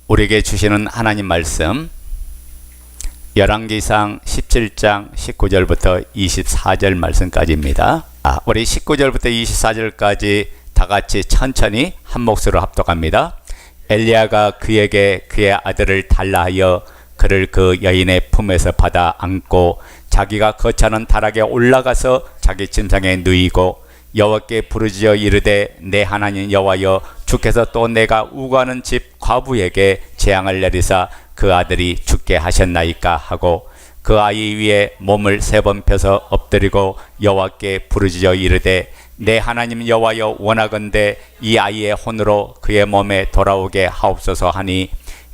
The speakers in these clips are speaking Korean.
우리에게 주시는 하나님 말씀 열왕기상 17장 19절부터 24절 말씀까지입니다. 우리 19절부터 24절까지 다 같이 천천히 한 목소리로 합독합니다. 엘리야가 그에게 그의 아들을 달라 하여 그를 그 여인의 품에서 받아 안고 자기가 거처하는 다락에 올라가서 자기 침상에 누이고 여호와께 부르짖어 이르되 내 하나님 여호와여 주께서 또 내가 우거하는 집 과부에게 재앙을 내리사 그 아들이 죽게 하셨나이까 하고 그 아이 위에 몸을 3번 펴서 엎드리고 여호와께 부르짖어 이르되 내 하나님 여호와여 원하건대 이 아이의 혼으로 그의 몸에 돌아오게 하옵소서 하니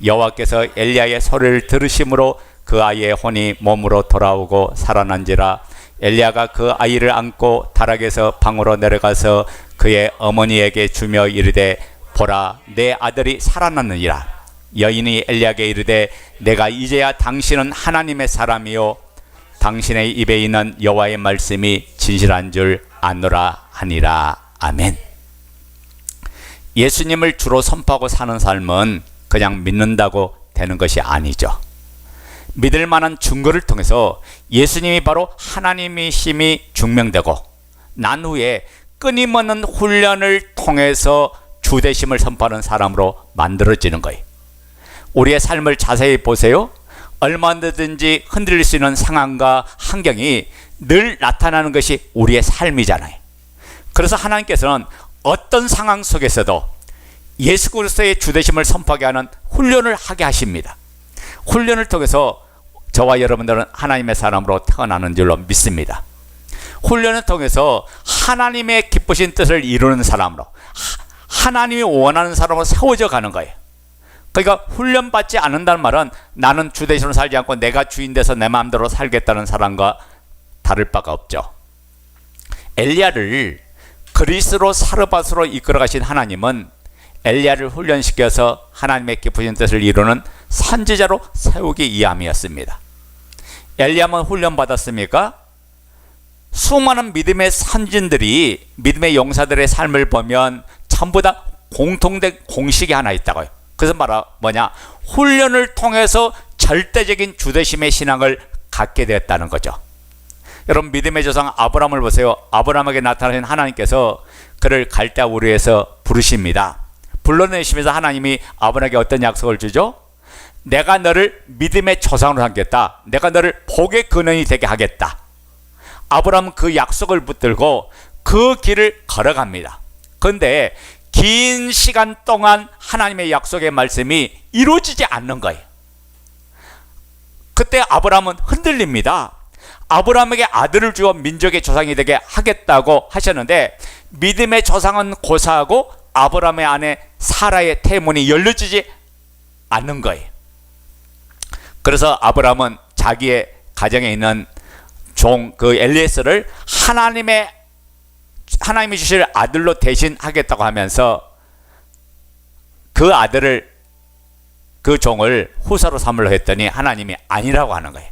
여호와께서 엘리야의 소리를 들으심으로 그 아이의 혼이 몸으로 돌아오고 살아난지라. 엘리야가 그 아이를 안고 다락에서 방으로 내려가서 그의 어머니에게 주며 이르되 보라 내 아들이 살아났느니라. 여인이 엘리야에게 이르되 내가 이제야 당신은 하나님의 사람이요 당신의 입에 있는 여호와의 말씀이 진실한 줄 아노라 하니라. 아멘. 예수님을 주로 선포하고 사는 삶은 그냥 믿는다고 되는 것이 아니죠. 믿을 만한 증거를 통해서 예수님이 바로 하나님이심이 증명되고 난 후에 끊임없는 훈련을 통해서 주되심을 선포하는 사람으로 만들어지는 거예요. 우리의 삶을 자세히 보세요. 얼마든지 흔들릴 수 있는 상황과 환경이 늘 나타나는 것이 우리의 삶이잖아요. 그래서 하나님께서는 어떤 상황 속에서도 예수 그리스도의 주되심을 선포하게 하는 훈련을 하게 하십니다. 훈련을 통해서 저와 여러분들은 하나님의 사람으로 태어나는 줄로 믿습니다. 훈련을 통해서 하나님의 기쁘신 뜻을 이루는 사람으로 하나님이 원하는 사람으로 세워져 가는 거예요. 그러니까 훈련받지 않는다는 말은 나는 주대신으로 살지 않고 내가 주인 돼서 내 마음대로 살겠다는 사람과 다를 바가 없죠. 엘리야를 그리스로 사르밧으로 이끌어 가신 하나님은 엘리야를 훈련시켜서 하나님의 기쁘신 뜻을 이루는 선지자로 세우기 위함이었습니다. 엘리야만 훈련받았습니까? 수많은 믿음의 선진들이 믿음의 용사들의 삶을 보면 전부 다 공통된 공식이 하나 있다고요. 그래서 뭐냐? 훈련을 통해서 절대적인 주되심의 신앙을 갖게 되었다는 거죠. 여러분 믿음의 조상 아브라함을 보세요. 아브라함에게 나타나신 하나님께서 그를 갈대아 우르에서 부르십니다. 불러내시면서 하나님이 아브라함에게 어떤 약속을 주죠? 내가 너를 믿음의 조상으로 삼겠다. 내가 너를 복의 근원이 되게 하겠다. 아브라함은 그 약속을 붙들고 그 길을 걸어갑니다. 그런데 긴 시간 동안 하나님의 약속의 말씀이 이루어지지 않는 거예요. 그때 아브라함은 흔들립니다. 아브라함에게 아들을 주어 민족의 조상이 되게 하겠다고 하셨는데 믿음의 조상은 고사하고 아브라함의 아내 사라의 태문이 열려지지 않는 거예요. 그래서 아브라함은 자기의 가정에 있는 종 그 엘리에셀을 하나님이 주실 아들로 대신하겠다고 하면서 그 아들을 그 종을 후사로 삼으려 했더니 하나님이 아니라고 하는 거예요.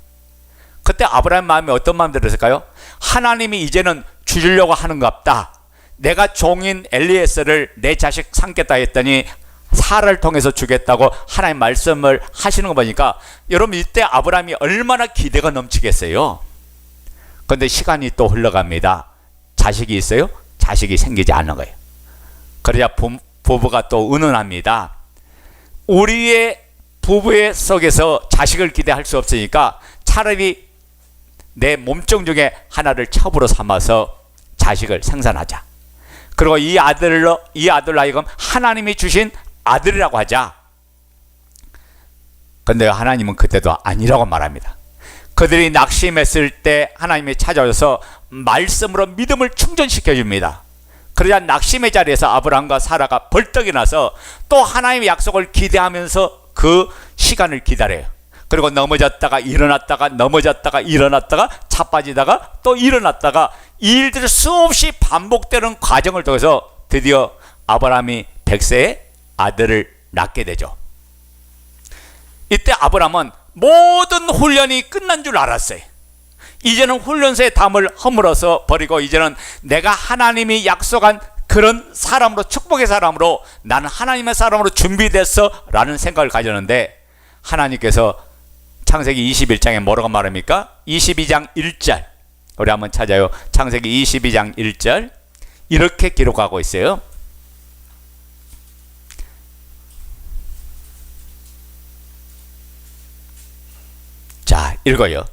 그때 아브라함의 마음이 어떤 마음 들었을까요? 하나님이 이제는 주려고 하는갑다. 내가 종인 엘리에셀을 내 자식 삼겠다 했더니 사라를 통해서 주겠다고 하나님 말씀을 하시는 거 보니까 여러분 이때 아브라함이 얼마나 기대가 넘치겠어요. 그런데 시간이 또 흘러갑니다. 자식이 있어요? 자식이 생기지 않는 거예요. 그러자 부부가 또 의논합니다. 우리의 부부의 속에서 자식을 기대할 수 없으니까 차라리 내 몸종 중에 하나를 첩으로 삼아서 자식을 생산하자. 그리고 이 아들로 하여금 하나님이 주신 아들이라고 하자. 그런데 하나님은 그때도 아니라고 말합니다. 그들이 낙심했을 때 하나님이 찾아오셔서 말씀으로 믿음을 충전시켜 줍니다. 그러자 낙심의 자리에서 아브라함과 사라가 벌떡 일어나서 또 하나님의 약속을 기대하면서 그 시간을 기다려요. 그리고 넘어졌다가 일어났다가 넘어졌다가 일어났다가 자빠지다가 또 일어났다가 이 일들이 수없이 반복되는 과정을 통해서 드디어 아브라함이 100세에 아들을 낳게 되죠. 이때 아브라함은 모든 훈련이 끝난 줄 알았어요. 이제는 훈련소의 담을 허물어서 버리고 이제는 내가 하나님이 약속한 그런 사람으로, 축복의 사람으로, 나는 하나님의 사람으로 준비됐어 라는 생각을 가졌는데, 하나님께서 창세기 21장에 뭐라고 말합니까? 22장 1절, 우리 한번 찾아요. 창세기 22장 1절 이렇게 기록하고 있어요. 자, 읽어요.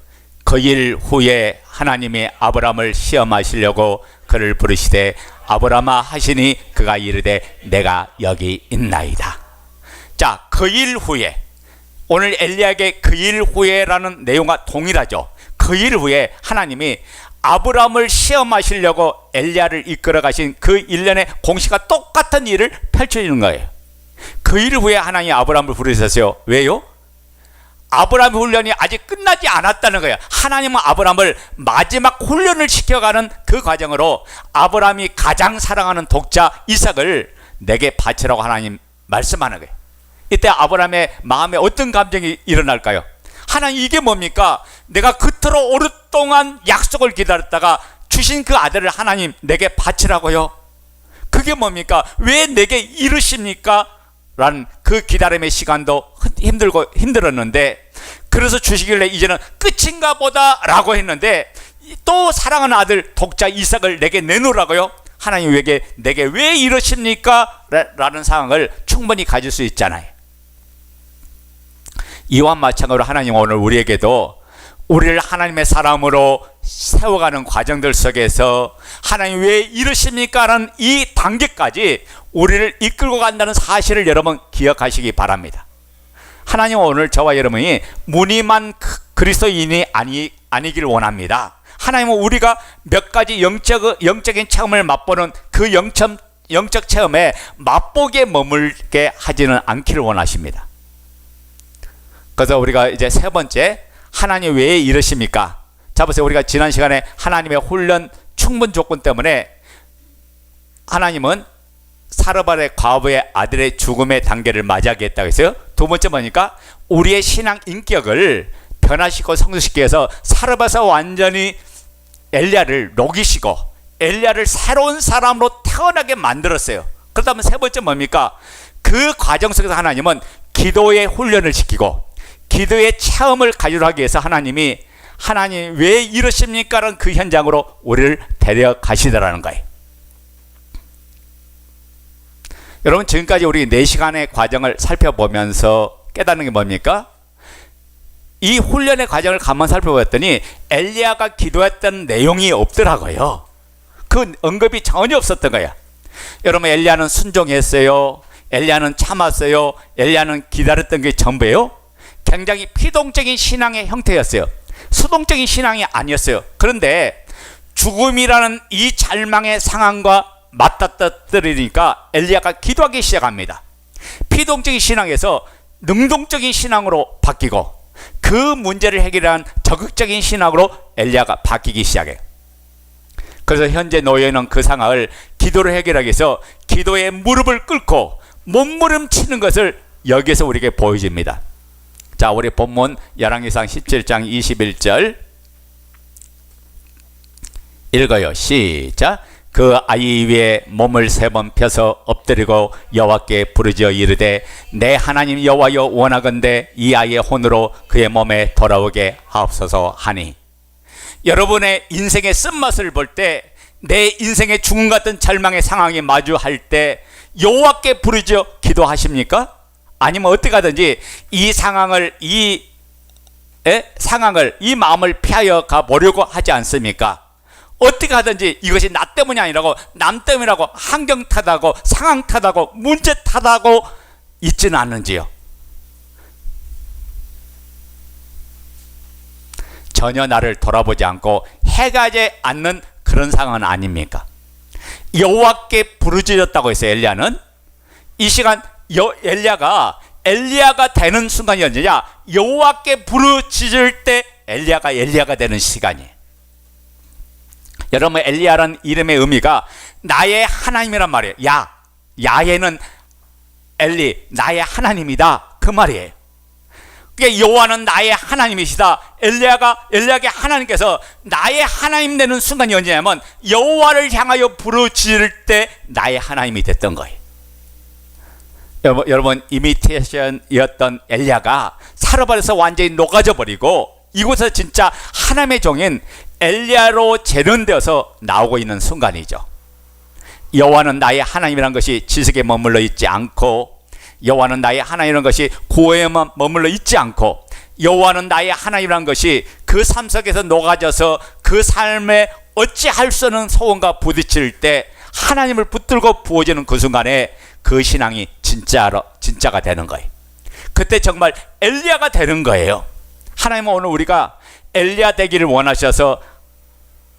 그 일 후에 하나님이 아브라함을 시험하시려고 그를 부르시되 아브라함아 하시니 그가 이르되 내가 여기 있나이다. 자, 그 일 후에, 오늘 엘리야에게 그 일 후에라는 내용과 동일하죠. 그 일 후에 하나님이 아브라함을 시험하시려고 엘리야를 이끌어 가신 그 일련의 공시가 똑같은 일을 펼쳐지는 거예요. 그 일 후에 하나님이 아브라함을 부르셨어요. 왜요? 아브라함의 훈련이 아직 끝나지 않았다는 거예요. 하나님은 아브라함을 마지막 훈련을 시켜가는 그 과정으로 아브라함이 가장 사랑하는 독자 이삭을 내게 바치라고 하나님 말씀하는 거예요. 이때 아브라함의 마음에 어떤 감정이 일어날까요? 하나님, 이게 뭡니까? 내가 그토록 오랫동안 약속을 기다렸다가 주신 그 아들을 하나님 내게 바치라고요? 그게 뭡니까? 왜 내게 이르십니까? 라는 그 기다림의 시간도 힘들었는데, 그래서 주시길래 이제는 끝인가 보다 라고 했는데, 또 사랑하는 아들 독자 이삭을 내게 내놓으라고요? 하나님 내게 왜 이러십니까? 라는 상황을 충분히 가질 수 있잖아요. 이와 마찬가지로 하나님 오늘 우리에게도 우리를 하나님의 사람으로 세워가는 과정들 속에서 하나님 왜 이러십니까? 라는 이 단계까지 우리를 이끌고 간다는 사실을 여러분 기억하시기 바랍니다. 하나님은 오늘 저와 여러분이 무늬만 그리스도인이 아니길 원합니다. 하나님은 우리가 몇 가지 영적인 체험을 맛보는 그 영적 체험에 맛보게 머물게 하지는 않기를 원하십니다. 그래서 우리가 이제 세 번째, 하나님 왜 이러십니까? 자, 보세요. 우리가 지난 시간에 하나님의 훈련 충분 조건 때문에 하나님은 사르밧의 과부의 아들의 죽음의 단계를 맞이하게 했다고 했어요. 두 번째 뭐니까? 우리의 신앙 인격을 변화시키고 성숙시키기 위해서 사르밧에서 완전히 엘리야를 녹이시고 엘리야를 새로운 사람으로 태어나게 만들었어요. 그렇다면 세 번째 뭡니까? 그 과정 속에서 하나님은 기도의 훈련을 시키고 기도의 체험을 가지러 하기 위해서 하나님이 하나님 왜 이러십니까? 라는 그 현장으로 우리를 데려가시더라는 거예요. 여러분, 지금까지 우리 4시간의 과정을 살펴보면서 깨닫는 게 뭡니까? 이 훈련의 과정을 가만 살펴봤더니 엘리야가 기도했던 내용이 없더라고요. 그 언급이 전혀 없었던 거야. 여러분, 엘리야는 순종했어요. 엘리야는 참았어요. 엘리야는 기다렸던 게 전부예요. 굉장히 피동적인 신앙의 형태였어요. 수동적인 신앙이 아니었어요. 그런데 죽음이라는 이 절망의 상황과 맞닥뜨리니까 엘리야가 기도하기 시작합니다. 피동적인 신앙에서 능동적인 신앙으로 바뀌고 그 문제를 해결한 적극적인 신앙으로 엘리야가 바뀌기 시작해요. 그래서 현재 놓여있는 그 상황을 기도로 해결하기 위해서 기도의 무릎을 꿇고 몸부림치는 것을 여기에서 우리에게 보여줍니다. 자, 우리 본문 열왕기상 17장 21절 읽어요. 시작. 그 아이 위에 몸을 3번 펴서 엎드리고 여호와께 부르짖어 이르되 내 하나님 여호와여 원하건대 이 아이의 혼으로 그의 몸에 돌아오게 하옵소서 하니. 여러분의 인생의 쓴맛을 볼 때, 내 인생의 죽음 같은 절망의 상황이 마주할 때 여호와께 부르짖어 기도하십니까? 아니면 어떻게 하든지 이 상황을 이 마음을 피하여 가보려고 하지 않습니까? 어떻게 하든지 이것이 나 때문이 아니라고, 남 때문이라고, 환경 탓하고 상황 탓하고 문제 탓하고 있지는 않는지요? 전혀 나를 돌아보지 않고 해가지 않는 그런 상황은 아닙니까? 여호와께 부르짖었다고 했어요. 엘리야는 이 시간 엘리야가 되는 순간이 언제냐? 여호와께 부르짖을 때 엘리야가 되는 시간이에요. 여러분, 엘리야라는 이름의 의미가 나의 하나님이란 말이에요. 야훼는 엘리, 나의 하나님이다, 그 말이에요. 여호와는 나의 하나님이시다. 엘리야에게 하나님께서 나의 하나님 되는 순간이 언제냐면 여호와를 향하여 부르짖을 때 나의 하나님이 됐던 거예요. 여러분 이미테이션이었던 엘리야가 살아버려서 완전히 녹아져 버리고 이곳에서 진짜 하나님의 종인 엘리야로 재련되어서 나오고 있는 순간이죠. 여호와는 나의 하나님이라는 것이 지식에 머물러 있지 않고, 여호와는 나의 하나님이라는 것이 고해에만 머물러 있지 않고, 여호와는 나의 하나님이라는 것이 그 삶 속에서 녹아져서 그 삶에 어찌할 수 없는 소원과 부딪힐 때 하나님을 붙들고 부어지는 그 순간에 그 신앙이 진짜가 되는 거예요. 그때 정말 엘리야가 되는 거예요. 하나님은 오늘 우리가 엘리야 되기를 원하셔서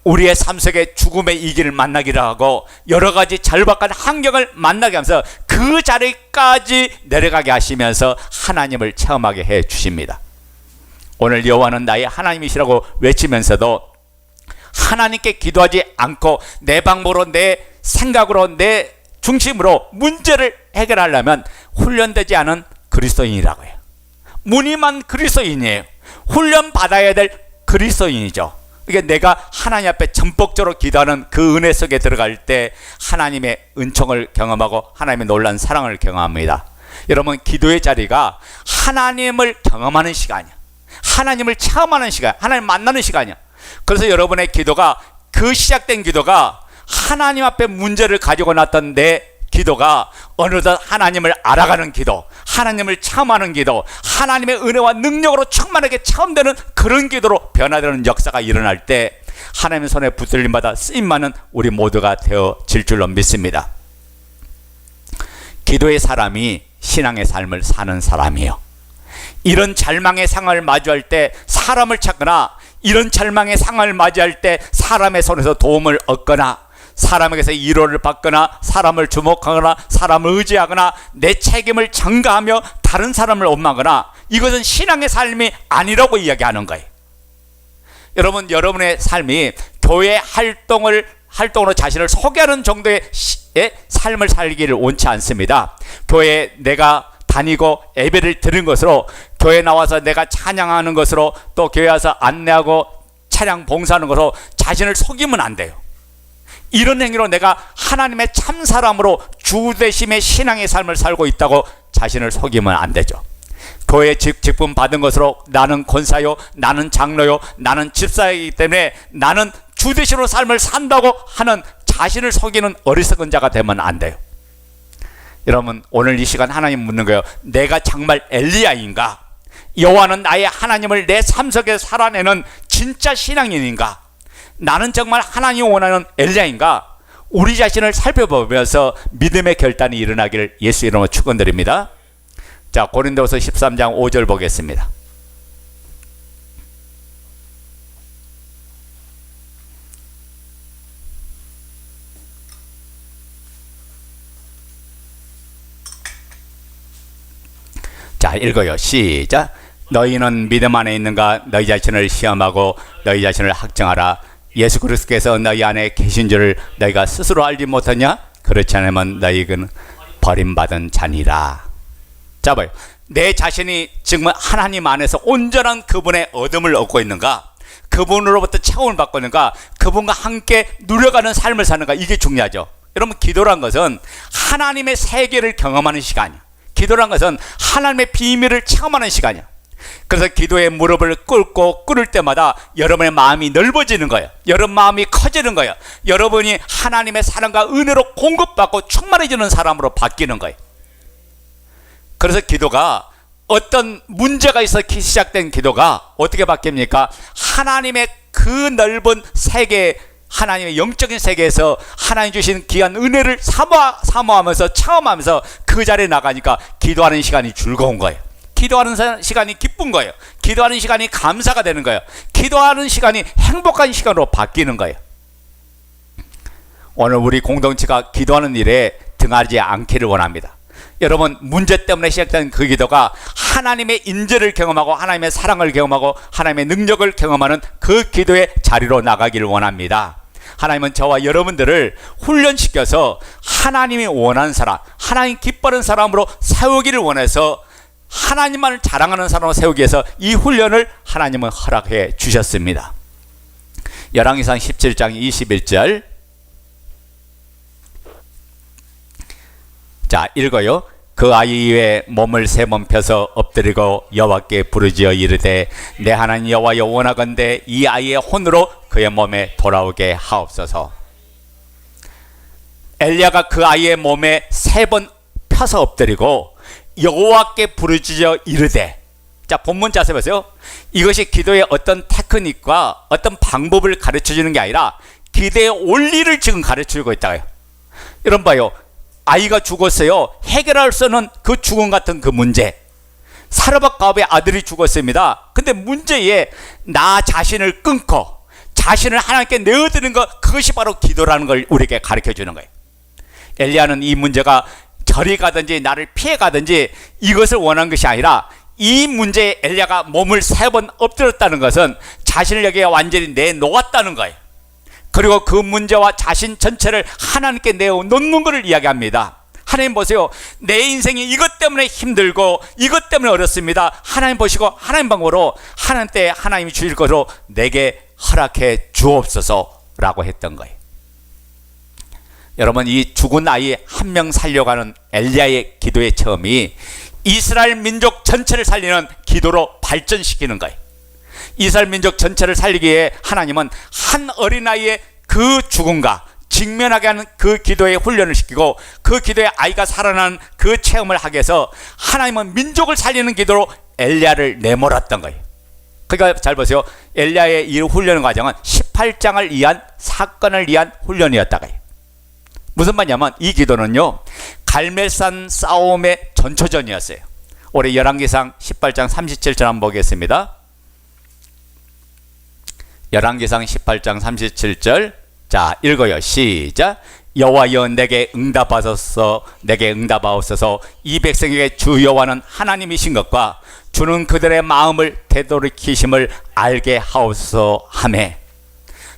우리의 삶 속에 죽음의 이 길을 만나기를 하고 여러 가지 절박한 환경을 만나게 하면서 그 자리까지 내려가게 하시면서 하나님을 체험하게 해 주십니다. 오늘 여호와는 나의 하나님이시라고 외치면서도 하나님께 기도하지 않고 내 방법으로, 내 생각으로, 내 중심으로 문제를 해결하려면 훈련되지 않은 그리스도인이라고 해요. 무늬만 그리스도인이에요. 훈련 받아야 될 그리스도인이죠. 이게 내가 하나님 앞에 전폭적으로 기도하는 그 은혜 속에 들어갈 때 하나님의 은총을 경험하고 하나님의 놀라운 사랑을 경험합니다. 여러분, 기도의 자리가 하나님을 경험하는 시간이야. 하나님을 체험하는 시간, 하나님 만나는 시간이야. 그래서 여러분의 기도가, 그 시작된 기도가 하나님 앞에 문제를 가지고 났던 내 기도가 어느덧 하나님을 알아가는 기도, 하나님을 체험하는 기도, 하나님의 은혜와 능력으로 충만하게 체험되는 그런 기도로 변화되는 역사가 일어날 때 하나님의 손에 붙들림받아 쓰임받는 우리 모두가 되어질 줄로 믿습니다. 기도의 사람이 신앙의 삶을 사는 사람이에요. 이런 절망의 상황을 마주할 때 사람을 찾거나, 이런 절망의 상황을 맞이할 때 사람의 손에서 도움을 얻거나, 사람에게서 위로를 받거나, 사람을 주목하거나, 사람을 의지하거나, 내 책임을 전가하며 다른 사람을 원망하거나, 이것은 신앙의 삶이 아니라고 이야기하는 거예요. 여러분, 여러분의 삶이 교회 활동으로 자신을 소개하는 정도의 삶을 살기를 원치 않습니다. 교회에 내가 다니고 예배를 드리는 것으로, 교회 나와서 내가 찬양하는 것으로, 또 교회 와서 안내하고 차량 봉사하는 것으로 자신을 속이면 안 돼요. 이런 행위로 내가 하나님의 참 사람으로 주되심의 신앙의 삶을 살고 있다고 자신을 속이면 안 되죠. 교회 직분 받은 것으로 나는 권사요, 나는 장로요, 나는 집사이기 때문에 나는 주되심으로 삶을 산다고 하는 자신을 속이는 어리석은 자가 되면 안 돼요. 여러분, 오늘 이 시간 하나님 묻는 거예요. 내가 정말 엘리야인가? 여호와는 나의 하나님을 내 삶 속에 살아내는 진짜 신앙인인가? 나는 정말 하나님이 원하는 엘리야인가? 우리 자신을 살펴보면서 믿음의 결단이 일어나기를 예수 이름으로 축원드립니다. 자, 고린도서 13장 5절 보겠습니다. 자, 읽어요. 시작. 너희는 믿음 안에 있는가? 너희 자신을 시험하고 너희 자신을 학정하라. 예수 그리스도께서 너희 안에 계신 줄을 너희가 스스로 알지 못하냐? 그렇지 않으면 너희는 버림받은 자니라. 자, 봐요. 내 자신이 정말 하나님 안에서 온전한 그분의 얻음을 얻고 있는가? 그분으로부터 체험을 받고 있는가? 그분과 함께 누려가는 삶을 사는가? 이게 중요하죠. 여러분, 기도란 것은 하나님의 세계를 경험하는 시간이야. 기도란 것은 하나님의 비밀을 체험하는 시간이야. 그래서 기도의 무릎을 꿇을 때마다 여러분의 마음이 넓어지는 거예요. 여러분 마음이 커지는 거예요. 여러분이 하나님의 사랑과 은혜로 공급받고 충만해지는 사람으로 바뀌는 거예요. 그래서 기도가, 어떤 문제가 있어 시작된 기도가 어떻게 바뀝니까? 하나님의 그 넓은 세계, 하나님의 영적인 세계에서 하나님 주신 귀한 은혜를 사모하면서 체험하면서 그 자리에 나가니까 기도하는 시간이 즐거운 거예요. 기도하는 시간이 기쁜 거예요. 기도하는 시간이 감사가 되는 거예요. 기도하는 시간이 행복한 시간으로 바뀌는 거예요. 오늘 우리 공동체가 기도하는 일에 등하지 않기를 원합니다. 여러분, 문제 때문에 시작된 그 기도가 하나님의 인재를 경험하고 하나님의 사랑을 경험하고 하나님의 능력을 경험하는 그 기도의 자리로 나가기를 원합니다. 하나님은 저와 여러분들을 훈련시켜서 하나님이 원하는 사람, 하나님 기뻐하는 사람으로 세우기를 원해서 하나님만을 자랑하는 사람으로 세우기 위해서 이 훈련을 하나님은 허락해 주셨습니다. 열왕기상 17장 21절. 자, 읽어요. 그 아이의 몸을 세 번 펴서 엎드리고 여호와께 부르짖어 이르되 내 하나님 여호와여 원하건대 이 아이의 혼으로 그의 몸에 돌아오게 하옵소서. 엘리야가 그 아이의 몸에 세 번 펴서 엎드리고 여호와께 부르짖어 이르되, 자, 본문 자세 보세요. 이것이 기도의 어떤 테크닉과 어떤 방법을 가르쳐 주는 게 아니라 기도의 원리를 지금 가르쳐 주고 있다고요. 여러분 봐요. 아이가 죽었어요. 해결할 수 없는 그 죽음 같은 그 문제. 사르밧 가업의 아들이 죽었습니다. 근데 문제에 나 자신을 끊고 자신을 하나님께 내어드리는 것, 그것이 바로 기도라는 걸 우리에게 가르쳐 주는 거예요. 엘리야는 이 문제가 저리 가든지 나를 피해 가든지 이것을 원한 것이 아니라, 이 문제에 엘리야가 몸을 세 번 엎드렸다는 것은 자신을 여기에 완전히 내놓았다는 거예요. 그리고 그 문제와 자신 전체를 하나님께 내어놓는 것을 이야기합니다. 하나님 보세요. 내 인생이 이것 때문에 힘들고 이것 때문에 어렵습니다. 하나님 보시고 하나님 방법으로 하나님 때 하나님이 주실 것으로 내게 허락해 주옵소서라고 했던 거예요. 여러분, 이 죽은 아이 한 명 살려가는 엘리야의 기도의 처음이 이스라엘 민족 전체를 살리는 기도로 발전시키는 거예요. 이스라엘 민족 전체를 살리기 위해 하나님은 한 어린아이의 그 죽음과 직면하게 하는 그 기도에 훈련을 시키고 그 기도에 아이가 살아나는 그 체험을 하게 해서 하나님은 민족을 살리는 기도로 엘리야를 내몰았던 거예요. 그러니까 잘 보세요. 엘리야의 이 훈련 과정은 18장을 위한 사건을 위한 훈련이었다고요. 무슨 말이냐면 이 기도는요, 갈멜산 싸움의 전초전이었어요. 올해 열왕기상 18장 37절 한번 보겠습니다. 열왕기상 18장 37절. 자, 읽어요. 시작. 여호와여 내게 응답하소서, 내게 응답하옵소서. 이 백성에게 주 여호와는 하나님이신 것과 주는 그들의 마음을 되돌이키심을 알게 하옵소서 하매.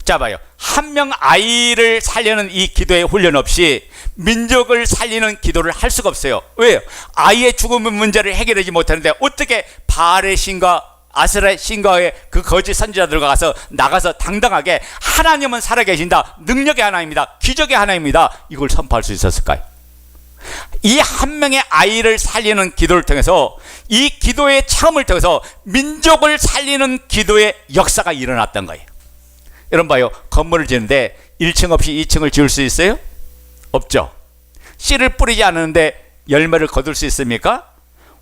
자, 봐요. 한 명 아이를 살리는 이 기도의 훈련 없이 민족을 살리는 기도를 할 수가 없어요. 왜요? 아이의 죽음의 문제를 해결하지 못하는데 어떻게 바알의 신과 아세라의 신과의 그 거짓 선지자들과 가서 나가서 당당하게 하나님은 살아계신다, 능력의 하나님이다, 기적의 하나님이다, 이걸 선포할 수 있었을까요? 이 한 명의 아이를 살리는 기도를 통해서, 이 기도의 체험을 통해서 민족을 살리는 기도의 역사가 일어났던 거예요. 여러분 봐요. 건물을 지는데 1층 없이 2층을 지을 수 있어요? 없죠. 씨를 뿌리지 않는데 열매를 거둘 수 있습니까?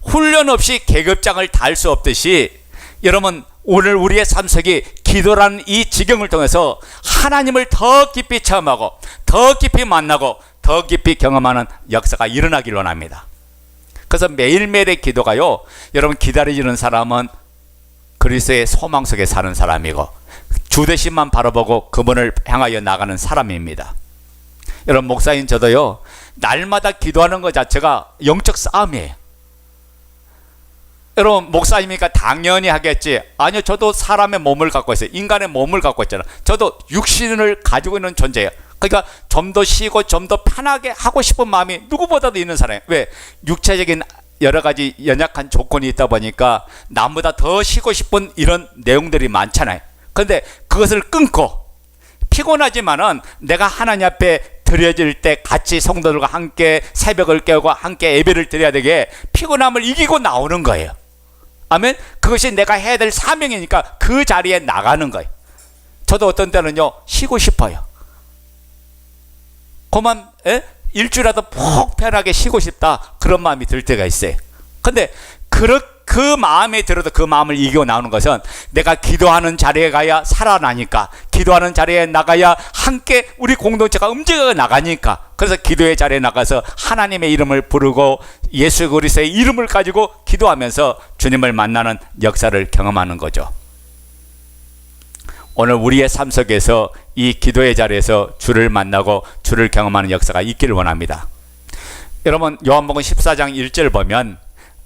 훈련 없이 계급장을 달 수 없듯이, 여러분 오늘 우리의 삶 속이 기도라는 이 지경을 통해서 하나님을 더 깊이 체험하고 더 깊이 만나고 더 깊이 경험하는 역사가 일어나길 원합니다. 그래서 매일매일의 기도가요, 여러분 기다리는 사람은 그리스도의 소망 속에 사는 사람이고 주 대신만 바라보고 그분을 향하여 나가는 사람입니다. 여러분, 목사인 저도요, 날마다 기도하는 것 자체가 영적 싸움이에요. 여러분, 목사님이니까 당연히 하겠지. 아니요, 저도 사람의 몸을 갖고 있어요. 인간의 몸을 갖고 있잖아. 저도 육신을 가지고 있는 존재예요. 그러니까 좀 더 쉬고 좀 더 편하게 하고 싶은 마음이 누구보다도 있는 사람이에요. 왜? 육체적인 여러 가지 연약한 조건이 있다 보니까 남보다 더 쉬고 싶은 이런 내용들이 많잖아요. 그런데 그것을 끊고, 피곤하지만은 내가 하나님 앞에 드려질 때 같이 성도들과 함께 새벽을 깨우고 함께 예배를 드려야 되게 피곤함을 이기고 나오는 거예요. 아멘. 그것이 내가 해야 될 사명이니까 그 자리에 나가는 거예요. 저도 어떤 때는요, 쉬고 싶어요. 그만 일주일이라도 푹 편하게 쉬고 싶다, 그런 마음이 들 때가 있어요. 근데 그 마음에 들어도 그 마음을 이기고 나오는 것은 내가 기도하는 자리에 가야 살아나니까, 기도하는 자리에 나가야 함께 우리 공동체가 움직여 나가니까, 그래서 기도의 자리에 나가서 하나님의 이름을 부르고 예수 그리스도의 이름을 가지고 기도하면서 주님을 만나는 역사를 경험하는 거죠. 오늘 우리의 삶 속에서 이 기도의 자리에서 주를 만나고 주를 경험하는 역사가 있기를 원합니다. 여러분, 요한복음 14장 1절 보면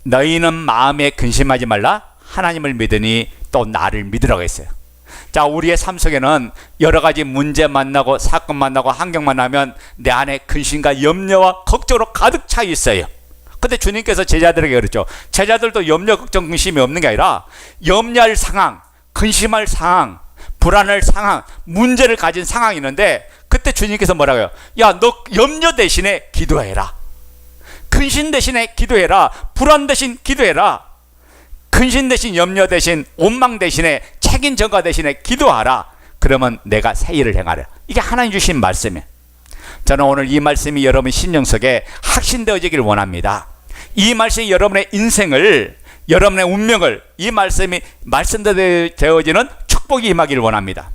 너희는 마음에 근심하지 말라, 하나님을 믿으니 또 나를 믿으라고 했어요. 자, 우리의 삶 속에는 여러 가지 문제 만나고 사건 만나고 환경 만나면 내 안에 근심과 염려와 걱정으로 가득 차 있어요. 근데 주님께서 제자들에게 그랬죠. 제자들도 염려, 걱정, 근심이 없는 게 아니라 염려할 상황, 근심할 상황, 불안할 상황, 문제를 가진 상황이 있는데 그때 주님께서 뭐라고 해요? 야, 너 염려 대신에 기도해라. 근심 대신에 기도해라. 불안 대신 기도해라. 근심 대신 염려 대신 원망 대신에 책임 전가 대신에 기도하라. 그러면 내가 새 일을 행하라. 이게 하나님 주신 말씀이에요. 저는 오늘 이 말씀이 여러분 심령 속에 확신되어지길 원합니다. 이 말씀이 여러분의 인생을, 여러분의 운명을, 이 말씀이 말씀되어지는 축복이 임하기를 원합니다.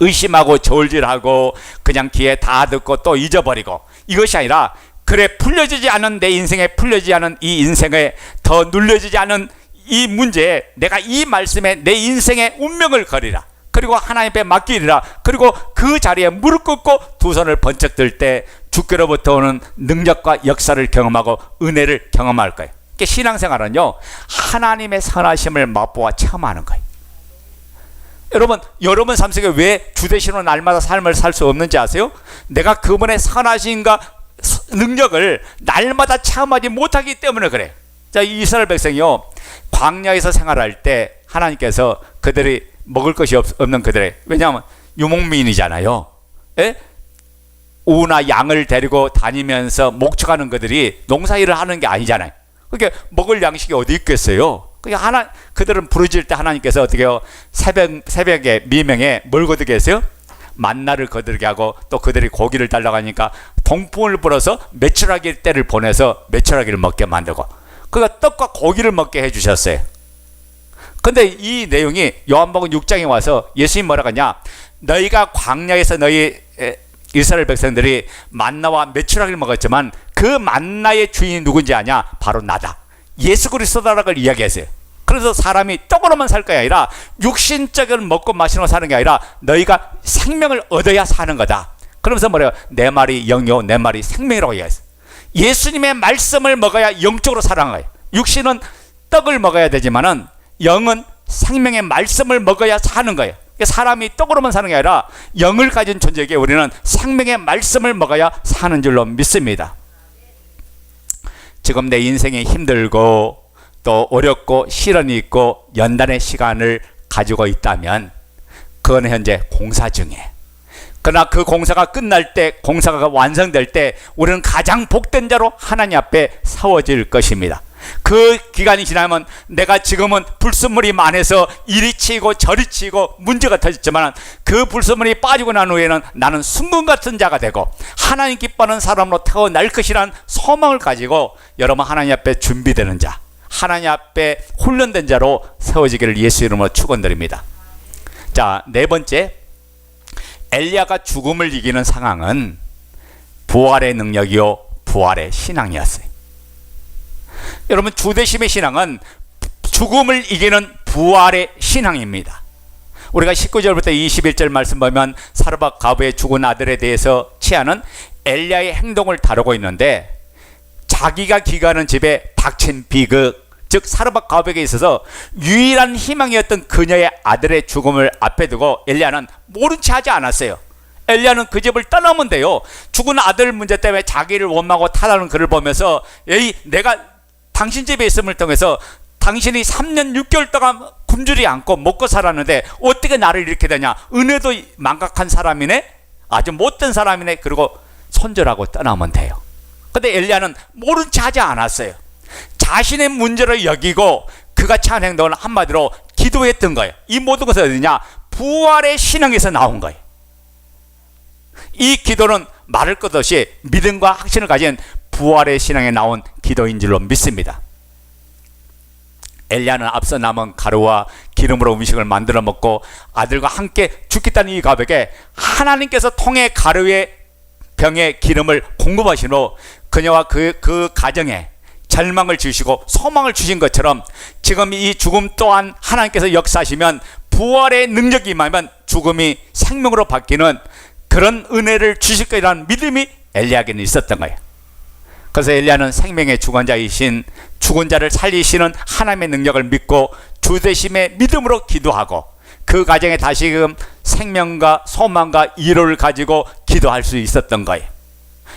의심하고 저울질하고 그냥 귀에 다 듣고 또 잊어버리고 이것이 아니라 그래 풀려지지 않은 내 인생에 풀려지지 않은 이 인생에 더 눌려지지 않은 이 문제에 내가 이 말씀에 내 인생의 운명을 걸이라. 그리고 하나님 앞에 맡기리라. 그리고 그 자리에 무릎 꿇고 두 손을 번쩍 들 때 주께로부터 오는 능력과 역사를 경험하고 은혜를 경험할 거예요. 그러니까 신앙생활은요, 하나님의 선하심을 맛보아 체험하는 거예요. 여러분 삶 속에 왜 주되시는 날마다 삶을 살 수 없는지 아세요? 내가 그분의 선하심과 능력을 날마다 체험하지 못하기 때문에 그래요. 자, 이스라엘 백성이요, 광야에서 생활할 때 하나님께서 그들이 먹을 것이 없는 그들의, 왜냐하면 유목민이잖아요. 예? 우나 양을 데리고 다니면서 목축하는 그들이 농사일을 하는 게 아니잖아요. 그러니까 먹을 양식이 어디 있겠어요? 그러니까 그들은 부르짖을 때 하나님께서 어떻게 해요? 새벽에 미명에 뭘 거두게 했어요? 만나를 거두게 하고 또 그들이 고기를 달라고 하니까 동풍을 불어서 메추라기 떼를 보내서 메추라기를 먹게 만들고, 그러니까 떡과 고기를 먹게 해주셨어요. 근데 이 내용이 요한복음 6장에 와서 예수님 뭐라고 하냐? 너희가 광야에서 너희 이스라엘 백성들이 만나와 메추라기를 먹었지만 그 만나의 주인이 누군지 아냐? 바로 나다. 예수 그리스도라고 이야기했어요. 그래서 사람이 떡으로만 살 것이 아니라 육신적인 먹고 마시는 거 사는 게 아니라 너희가 생명을 얻어야 사는 거다. 그러면서 뭐래요? 내 말이 영이요 내 말이 생명이라고 이야기했어요. 예수님의 말씀을 먹어야 영적으로 살아가는 거예요. 육신은 떡을 먹어야 되지만은 영은 생명의 말씀을 먹어야 사는 거예요. 사람이 떡으로만 사는 게 아니라 영을 가진 존재에게 우리는 생명의 말씀을 먹어야 사는 줄로 믿습니다. 지금 내 인생이 힘들고 또 어렵고 시련이 있고 연단의 시간을 가지고 있다면 그건 현재 공사 중에, 그러나 그 공사가 끝날 때, 공사가 완성될 때 우리는 가장 복된 자로 하나님 앞에 세워질 것입니다. 그 기간이 지나면 내가 지금은 불순물이 많아서 이리 치이고 저리 치이고 문제가 터졌지만 그 불순물이 빠지고 난 후에는 나는 순금 같은 자가 되고 하나님 기뻐하는 사람으로 태어날 것이라는 소망을 가지고 여러분 하나님 앞에 준비되는 자, 하나님 앞에 훈련된 자로 세워지기를 예수 이름으로 축원드립니다. 자, 네 번째, 엘리야가 죽음을 이기는 상황은 부활의 능력이요 부활의 신앙이었어요. 여러분, 주되심의 신앙은 죽음을 이기는 부활의 신앙입니다. 우리가 19절부터 21절 말씀 보면 사르밧 가부의 죽은 아들에 대해서 취하는 엘리야의 행동을 다루고 있는데, 자기가 기가하는 집에 닥친 비극, 즉 사르밧 가부에게 있어서 유일한 희망이었던 그녀의 아들의 죽음을 앞에 두고 엘리야는 모른 체 하지 않았어요. 엘리야는 그 집을 떠나면 돼요. 죽은 아들 문제 때문에 자기를 원망하고 탓하는 그를 보면서, 에이, 내가 당신 집에 있음을 통해서 당신이 3년 6개월 동안 굶주리 않고 먹고 살았는데 어떻게 나를 이렇게 되냐? 은혜도 망각한 사람이네? 아주 못된 사람이네? 그리고 손절하고 떠나면 돼요. 근데 엘리야는 모른 체 하지 않았어요. 자신의 문제를 여기고 그가 취한 행동은 한마디로 기도했던 거예요. 이 모든 것은 어디냐? 부활의 신앙에서 나온 거예요. 이 기도는 말할 것 없이 믿음과 확신을 가진 부활의 신앙에 나온 기도인 줄로 믿습니다. 엘리야는 앞서 남은 가루와 기름으로 음식을 만들어 먹고 아들과 함께 죽겠다는 이 가백에 하나님께서 통해 가루의 병에 기름을 공급하시므로 그녀와 그 가정에 절망을 주시고 소망을 주신 것처럼 지금 이 죽음 또한 하나님께서 역사하시면 부활의 능력이 임하면 죽음이 생명으로 바뀌는 그런 은혜를 주실 거라는 믿음이 엘리야에게는 있었던 거예요. 그래서 엘리야는 생명의 주관자이신 죽은 자를 살리시는 하나님의 능력을 믿고 주되심의 믿음으로 기도하고 그 가정에 다시금 생명과 소망과 위로를 가지고 기도할 수 있었던 거예요.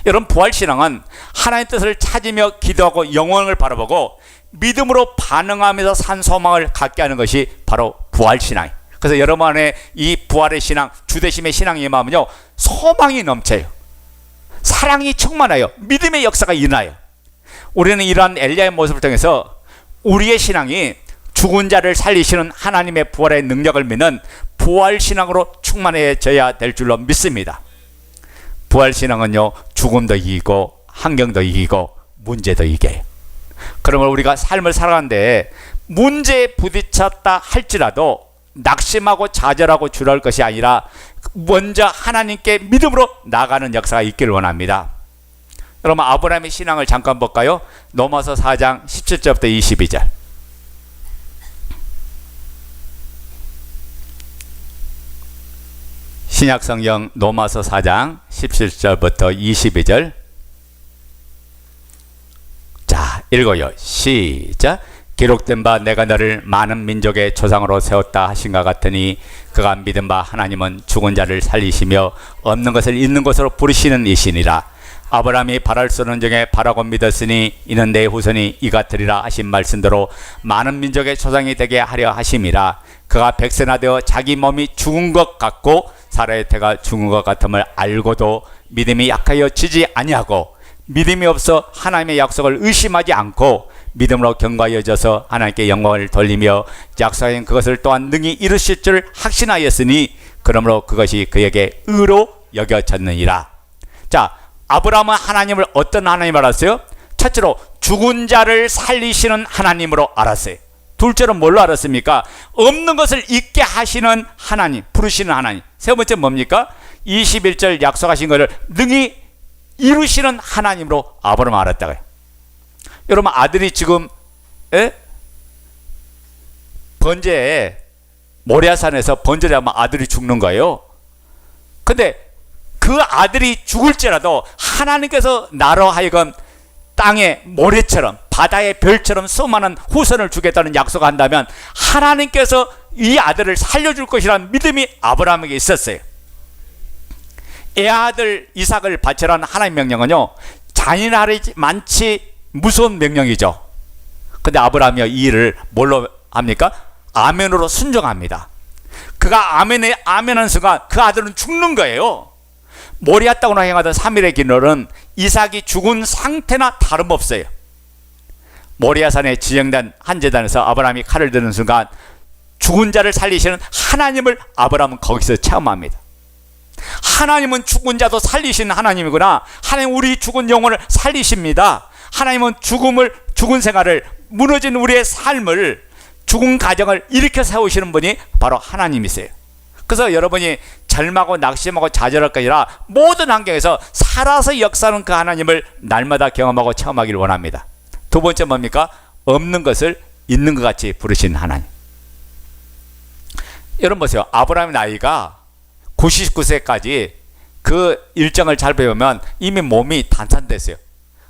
여러분, 부활신앙은 하나님의 뜻을 찾으며 기도하고 영원을 바라보고 믿음으로 반응하면서 산 소망을 갖게 하는 것이 바로 부활신앙이에요. 그래서 여러분 안에 이 부활의 신앙, 주되심의 신앙이 임하면요, 소망이 넘쳐요. 사랑이 충만해요. 믿음의 역사가 일어나요. 우리는 이러한 엘리야의 모습을 통해서 우리의 신앙이 죽은 자를 살리시는 하나님의 부활의 능력을 믿는 부활신앙으로 충만해져야 될 줄로 믿습니다. 부활신앙은요, 죽음도 이기고 환경도 이기고 문제도 이겨요. 그러면 우리가 삶을 살아가는데 문제에 부딪혔다 할지라도 낙심하고 좌절하고 주저할 것이 아니라 먼저 하나님께 믿음으로 나가는 역사가 있기를 원합니다. 여러분, 아브라함의 신앙을 잠깐 볼까요? 로마서 4장 17절부터 22절. 신약성경 로마서 4장 17절부터 22절. 자, 읽어요. 시작. 기록된 바 내가 너를 많은 민족의 조상으로 세웠다 하신가 같으니 그가 믿은 바 하나님은 죽은 자를 살리시며 없는 것을 있는 것으로 부르시는 이시니라. 아브라함이 바랄 수 없는 중에 바라고 믿었으니 이는 내 후손이 이 같으리라 하신 말씀대로 많은 민족의 조상이 되게 하려 하심이라. 그가 백세나 되어 자기 몸이 죽은 것 같고 사라의 태가 죽은 것 같음을 알고도 믿음이 약하여 지지 아니하고 믿음이 없어 하나님의 약속을 의심하지 않고 믿음으로 견고하여져서 하나님께 영광을 돌리며 약속하신 그것을 또한 능히 이루실 줄 확신하였으니 그러므로 그것이 그에게 의로 여겨졌느니라. 자, 아브라함은 하나님을 어떤 하나님 알았어요? 첫째로 죽은 자를 살리시는 하나님으로 알았어요. 둘째로 뭘로 알았습니까? 없는 것을 있게 하시는 하나님, 부르시는 하나님. 세 번째 뭡니까? 21절 약속하신 것을 능히 이루시는 하나님으로 아브라함을 알았다고요. 여러분, 아들이 지금 번제에 모리아산에서 번제를 하면 아들이 죽는 거예요. 근데 그 아들이 죽을지라도 하나님께서 나로 하여금 땅의 모래처럼 바다의 별처럼 수많은 후손을 주겠다는 약속을 한다면 하나님께서 이 아들을 살려줄 것이라는 믿음이 아브라함에게 있었어요. 애아들 이삭을 바치라는 하나님의 명령은요, 잔인하지 많지 무서운 명령이죠. 근데 아브라함이 이 일을 뭘로 합니까? 아멘으로 순종합니다. 그가 아멘하는 순간 그 아들은 죽는 거예요. 모리아 땅으로 행하던 3일의 기노는 이삭이 죽은 상태나 다름없어요. 모리아산에 지정된 한 제단에서 아브라함이 칼을 드는 순간 죽은 자를 살리시는 하나님을 아브라함은 거기서 체험합니다. 하나님은 죽은 자도 살리시는 하나님이구나. 하나님 우리 죽은 영혼을 살리십니다. 하나님은 죽은 생활을, 무너진 우리의 삶을, 죽은 가정을 일으켜 세우시는 분이 바로 하나님이세요. 그래서 여러분이 절망하고 낙심하고 좌절할 것이 아니라 모든 환경에서 살아서 역사하는 그 하나님을 날마다 경험하고 체험하기를 원합니다. 두 번째 뭡니까? 없는 것을 있는 것 같이 부르시는 하나님. 여러분 보세요. 아브라함의 나이가 99세까지 그 일정을 잘 배우면 이미 몸이 단산됐어요.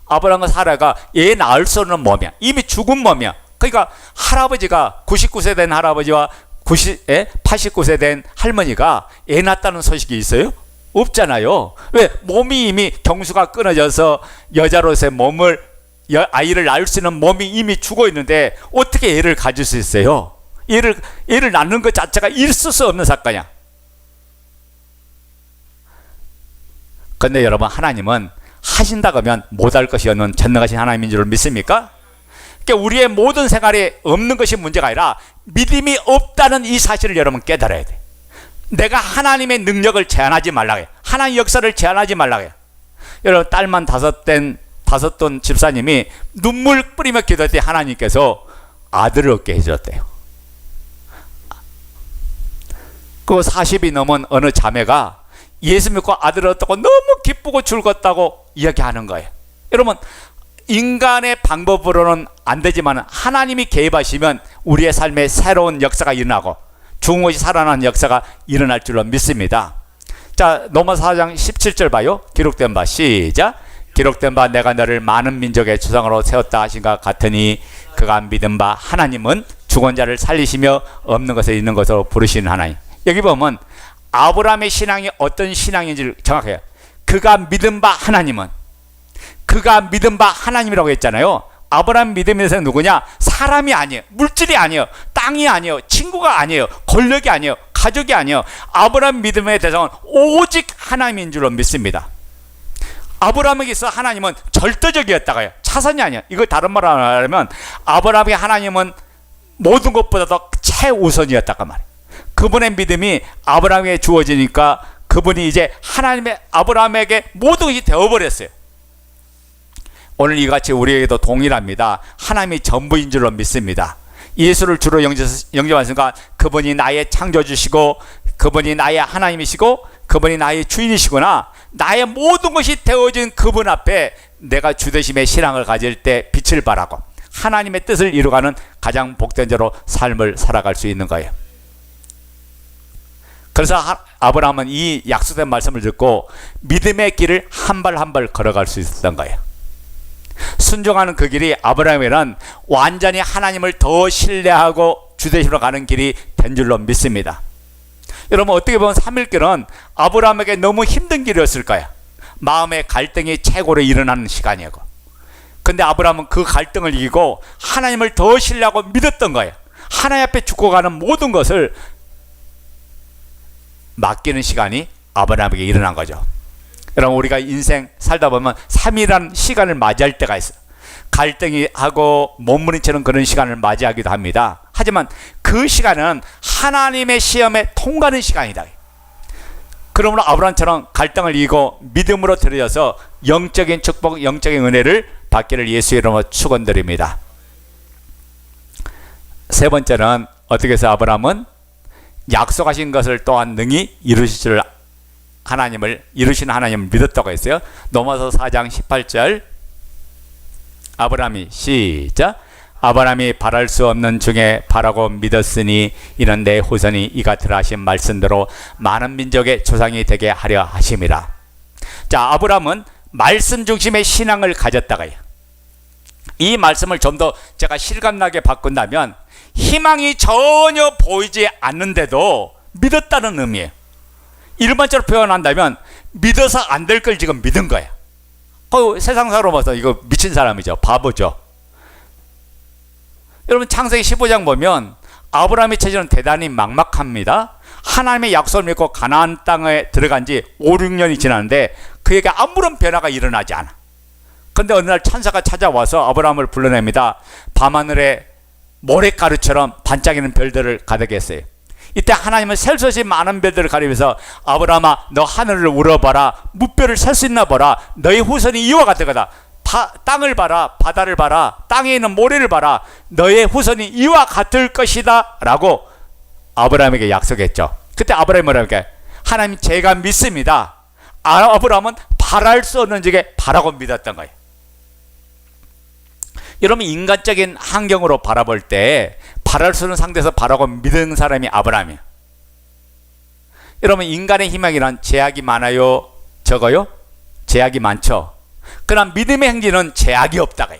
아브라함과 사라가 애 낳을 수 없는 몸이야. 이미 죽은 몸이야. 그러니까 할아버지가 99세 된 할아버지와 89세 된 할머니가 애 낳았다는 소식이 있어요? 없잖아요. 왜? 몸이 이미 경수가 끊어져서 여자로서의 아이를 낳을 수 있는 몸이 이미 죽어 있는데 어떻게 애를 가질 수 있어요? 애를 낳는 것 자체가 있을 수 없는 사건이야. 그런데 여러분, 하나님은 하신다고 하면 못할 것이 없는 전능하신 하나님인 줄 믿습니까? 그러니까 우리의 모든 생활에 없는 것이 문제가 아니라 믿음이 없다는 이 사실을 여러분 깨달아야 돼. 내가 하나님의 능력을 제한하지 말라고 해요. 하나님의 역사를 제한하지 말라고 해요. 여러분, 딸만 다섯 돈 집사님이 눈물 뿌리며 기도할 때 하나님께서 아들을 얻게 해줬대요. 그 40이 넘은 어느 자매가 예수 믿고 아들을 얻었다고 너무 기쁘고 즐겁다고 이야기하는 거예요. 여러분, 인간의 방법으로는 안 되지만 하나님이 개입하시면 우리의 삶에 새로운 역사가 일어나고 죽은 것이 살아나는 역사가 일어날 줄로 믿습니다. 자, 로마서 4장 17절 봐요. 기록된 바, 시작. 기록된 바 내가 너를 많은 민족의 조상으로 세웠다 하신 것 같으니 그가 믿은 바 하나님은 죽은 자를 살리시며 없는 것을 있는 것으로 부르시는 하나님. 여기 보면 아브라함의 신앙이 어떤 신앙인지를 정확해요. 그가 믿은 바 하나님은, 그가 믿은 바 하나님이라고 했잖아요. 아브라함 믿음에서 누구냐? 사람이 아니에요. 물질이 아니에요. 땅이 아니에요. 친구가 아니에요. 권력이 아니에요. 가족이 아니에요. 아브라함 믿음의 대상은 오직 하나님인 줄로 믿습니다. 아브라함에게 있어 하나님은 절대적이었다고요. 차선이 아니에요. 이거 다른 말로 하면 아브라함의 하나님은 모든 것보다도 최우선이었다고 말이에요. 그분의 믿음이 아브라함에게 주어지니까 그분이 이제 하나님의 아브라함에게 모든 것이 되어버렸어요. 오늘 이같이 우리에게도 동일합니다. 하나님이 전부인 줄로 믿습니다. 예수를 주로 영접하니까 그분이 나의 창조주시고 그분이 나의 하나님이시고 그분이 나의 주인이시구나. 나의 모든 것이 되어진 그분 앞에 내가 주되심의 신앙을 가질 때 빛을 발하고 하나님의 뜻을 이루가는 가장 복된 자로 삶을 살아갈 수 있는 거예요. 그래서 아브라함은 이 약속된 말씀을 듣고 믿음의 길을 한 발 한 발 걸어갈 수 있었던 거예요. 순종하는 그 길이 아브라함에게는 완전히 하나님을 더 신뢰하고 주되심으로 가는 길이 된 줄로 믿습니다. 여러분, 어떻게 보면 3일길은 아브라함에게 너무 힘든 길이었을 거예요. 마음의 갈등이 최고로 일어나는 시간이고, 근데 아브라함은 그 갈등을 이기고 하나님을 더 신뢰하고 믿었던 거예요. 하나님 앞에 죽고 가는 모든 것을 맡기는 시간이 아브라함에게 일어난 거죠. 여러분, 우리가 인생 살다 보면 3일이라는 시간을 맞이할 때가 있어요. 갈등이 하고 몸부림치는 그런 시간을 맞이하기도 합니다. 하지만 그 시간은 하나님의 시험에 통과하는 시간이다. 그러므로 아브라함처럼 갈등을 이기고 믿음으로 들여져서 영적인 축복, 영적인 은혜를 받기를 예수의 이름으로 축원드립니다. 세 번째는 어떻게 해서 아브라함은 약속하신 것을 또한 능히 이루실 줄 이루신 하나님을 믿었다고 했어요. 로마서 4장 18절 아브라함이 시작. 아브라함이 바랄 수 없는 중에 바라고 믿었으니 이는 내 후손이 이같으라 하신 말씀대로 많은 민족의 조상이 되게 하려 하심이라. 자, 아브라함은 말씀 중심의 신앙을 가졌다가요. 이 말씀을 좀 더 제가 실감나게 바꾼다면 희망이 전혀 보이지 않는데도 믿었다는 의미예요. 일반적으로 표현한다면 믿어서 안 될 걸 지금 믿은 거야. 세상사로 봐서 이거 미친 사람이죠. 바보죠. 여러분, 창세기 15장 보면 아브라함의 처지는 대단히 막막합니다. 하나님의 약속을 믿고 가나안 땅에 들어간 지 5, 6년이 지났는데 그에게 아무런 변화가 일어나지 않아. 그런데 어느 날 천사가 찾아와서 아브라함을 불러냅니다. 밤하늘에 모래가루처럼 반짝이는 별들을 가득 했어요. 이때 하나님은 셀 수 없이 많은 별들을 가리면서 아브라함아, 너 하늘을 우러봐라. 무별을 셀 수 있나 보라. 너의 후손이 이와 같을 거다. 땅을 봐라. 바다를 봐라. 땅에 있는 모래를 봐라. 너의 후손이 이와 같을 것이다 라고 아브라함에게 약속했죠. 그때 아브라함이 뭐라고 할까요? 하나님, 제가 믿습니다. 아브라함은 바랄 수 없는 중에 바라고 믿었던 거예요. 여러분, 인간적인 환경으로 바라볼 때 바랄 수 없는 상태에서 바라고 믿은 사람이 아브라함이에요. 여러분, 인간의 희망이란 제약이 많아요? 적어요? 제약이 많죠. 그러나 믿음의 행진은 제약이 없다고요.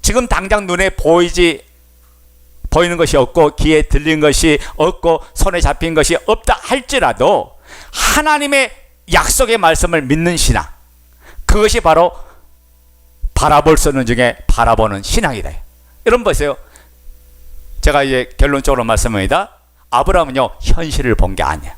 지금 당장 눈에 보이는 것이 없고 귀에 들린 것이 없고 손에 잡힌 것이 없다 할지라도 하나님의 약속의 말씀을 믿는 신앙, 그것이 바로 바라볼 수 없는 중에 바라보는 신앙이다. 여러분 보세요. 제가 이제 결론적으로 말씀합니다. 아브라함은요, 현실을 본 게 아니야.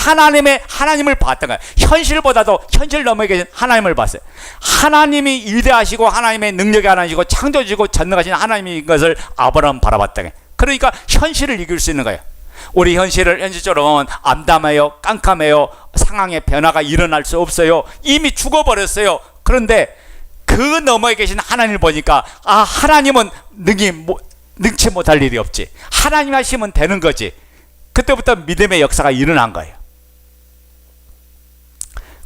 하나님을 봤던 거야. 현실보다도 현실 너머에 계신 하나님을 봤어요. 하나님이 위대하시고 하나님의 능력이 하나이시고 창조주시고 전능하신 하나님인 것을 아브라함은 바라봤던 거예요. 그러니까 현실을 이길 수 있는 거예요. 우리 현실적으로 보면 암담해요, 깜깜해요, 상황의 변화가 일어날 수 없어요. 이미 죽어버렸어요. 그런데 그 너머에 계신 하나님을 보니까 하나님은 능치 못할 일이 없지. 하나님 하시면 되는 거지. 그때부터 믿음의 역사가 일어난 거예요.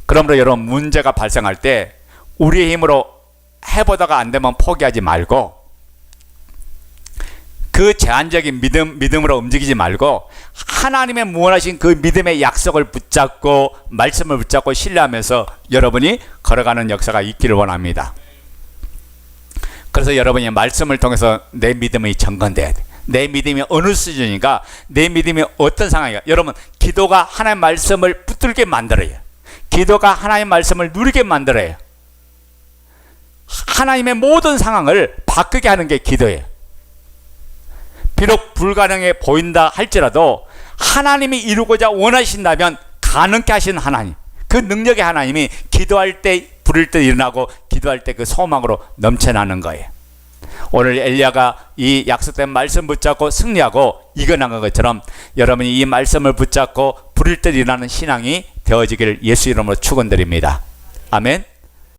그러므로 여러분, 문제가 발생할 때 우리의 힘으로 해보다가 안 되면 포기하지 말고 그 제한적인 믿음으로 움직이지 말고 하나님의 무한하신 그 믿음의 약속을 붙잡고 말씀을 붙잡고 신뢰하면서 여러분이 걸어가는 역사가 있기를 원합니다. 그래서 여러분이 말씀을 통해서 내 믿음이 점검돼야 돼. 내 믿음이 어느 수준인가, 내 믿음이 어떤 상황인가. 여러분, 기도가 하나님의 말씀을 붙들게 만들어요. 기도가 하나님의 말씀을 누리게 만들어요. 하나님의 모든 상황을 바꾸게 하는 게 기도예요. 비록 불가능해 보인다 할지라도 하나님이 이루고자 원하신다면 가능케 하신 하나님, 그 능력의 하나님이 기도할 때 부를 때 일어나고 기도할 때 그 소망으로 넘쳐나는 거예요. 오늘 엘리야가 이 약속된 말씀 붙잡고 승리하고 이겨나간 것처럼 여러분이 이 말씀을 붙잡고 부를 때 일어나는 신앙이 되어지기를 예수 이름으로 축원드립니다. 아멘.